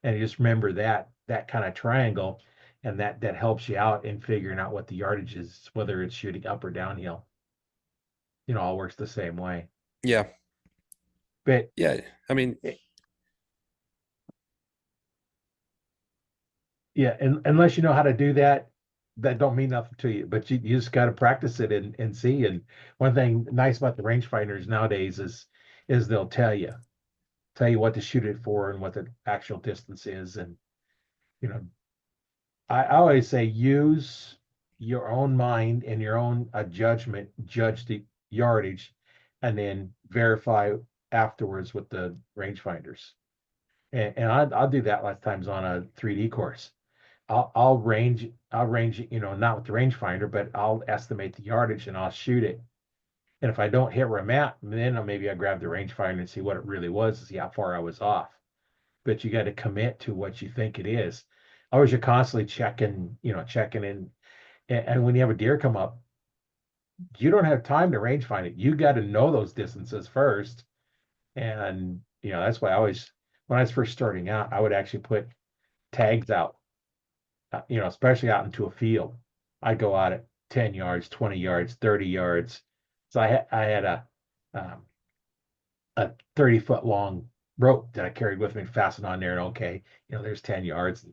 And you just remember that kind of triangle, and that helps you out in figuring out what the yardage is, whether it's shooting up or downhill. All works the same way. Yeah. But Yeah. I mean, eh, yeah, and unless you know how to do that, that don't mean nothing to you. But you just got to practice it and see. And one thing nice about the rangefinders nowadays is they'll tell you what to shoot it for and what the actual distance is. And you know, I always say use your own mind and your own judgment, judge the yardage, and then verify afterwards with the rangefinders. And I'll do that lots of times on a 3D course. I'll range it, not with the rangefinder, but I'll estimate the yardage and I'll shoot it. And if I don't hit where I'm at, then maybe I grab the rangefinder and see what it really was, to see how far I was off. But you got to commit to what you think it is. Otherwise, you're constantly checking in. And when you have a deer come up, you don't have time to range find it. You got to know those distances first. And that's why when I was first starting out, I would actually put tags out, especially out into a field. I'd go out at 10 yards, 20 yards, 30 yards. So I had um, a 30-foot long rope that I carried with me, fastened on there, and okay, there's 10 yards.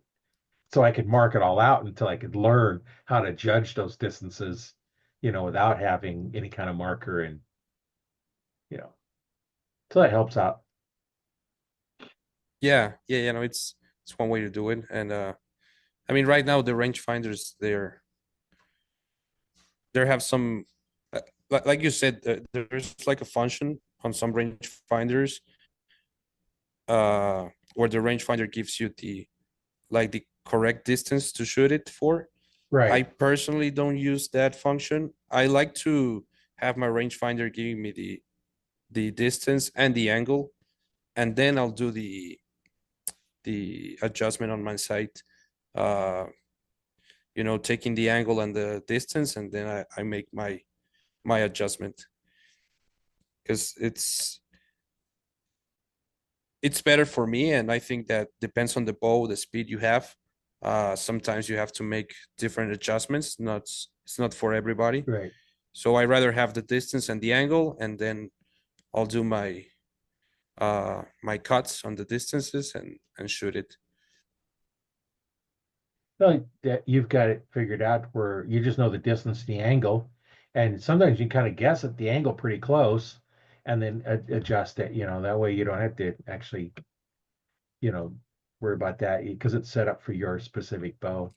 So I could mark it all out until I could learn how to judge those distances, without having any kind of marker. And, you know, so that helps out. yeah, yeah, it's one way to do it. And I mean, right now the rangefinders, they have some, like you said, there's like a function on some rangefinders, where the rangefinder gives you the correct distance to shoot it for. I Right. personally don't use that function. I like to have my rangefinder giving me the distance and the angle, and then I'll do the adjustment on my site. Uh, taking the angle and the distance, and then I make my adjustment, because it's better for me, and I think that depends on the bow, the speed you have. Sometimes you have to make different adjustments. It's not for everybody. Right. So I rather have the distance and the angle, and then I'll do my cuts on the distances and shoot it. Well, that you've got it figured out where you just know the distance, the angle, and sometimes you kind of guess at the angle pretty close, and then adjust it. That way you don't have to actually, you know, worry about that because it's set up for your specific bow.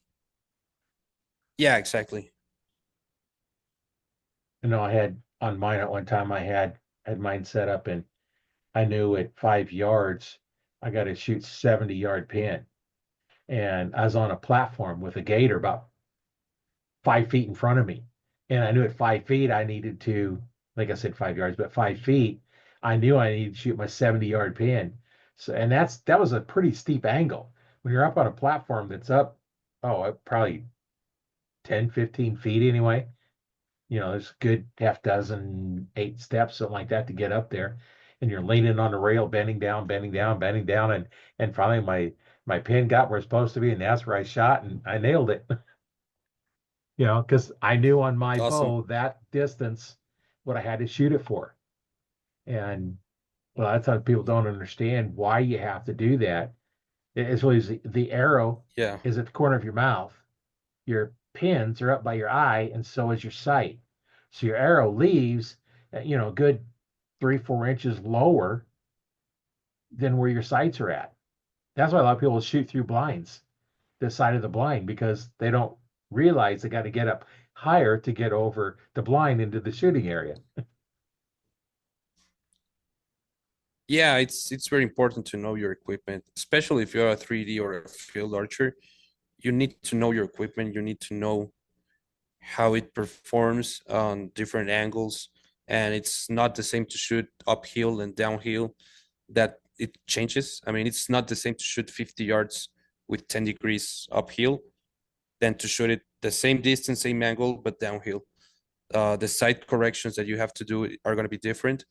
Yeah, exactly. I had on mine at one time. I had mine set up, and I knew at 5 yards I got to shoot 70-yard pin, and I was on a platform with a gator about 5 feet in front of me. And I knew at 5 feet I needed to, like I said, 5 yards, but 5 feet, I knew I needed to shoot my 70-yard pin. So, and that was a pretty steep angle. When you're up on a platform that's up, probably 10, 15 feet anyway. There's a good half dozen, 8 steps, something like that to get up there. And you're leaning on the rail, bending down, bending down, bending down. And finally my pin got where it's supposed to be, and that's where I shot and I nailed it. Because I knew on my Awesome. bow that distance what I had to shoot it for. And well, that's how people don't understand why you have to do that. It's really the arrow Yeah. is at the corner of your mouth. Your pins are up by your eye, and so is your sight. So your arrow leaves, a good 3, 4 inches lower than where your sights are at. That's why a lot of people shoot through blinds, the side of the blind, because they don't realize they got to get up higher to get over the blind into the shooting area. Yeah, it's very important to know your equipment, especially if you're a 3D or a field archer. You need to know your equipment. You need to know how it performs on different angles, and it's not the same to shoot uphill and downhill. That it changes. I mean, it's not the same to shoot 50 yards with 10 degrees uphill than to shoot it the same distance, same angle, but downhill. The sight corrections that you have to do are going to be different.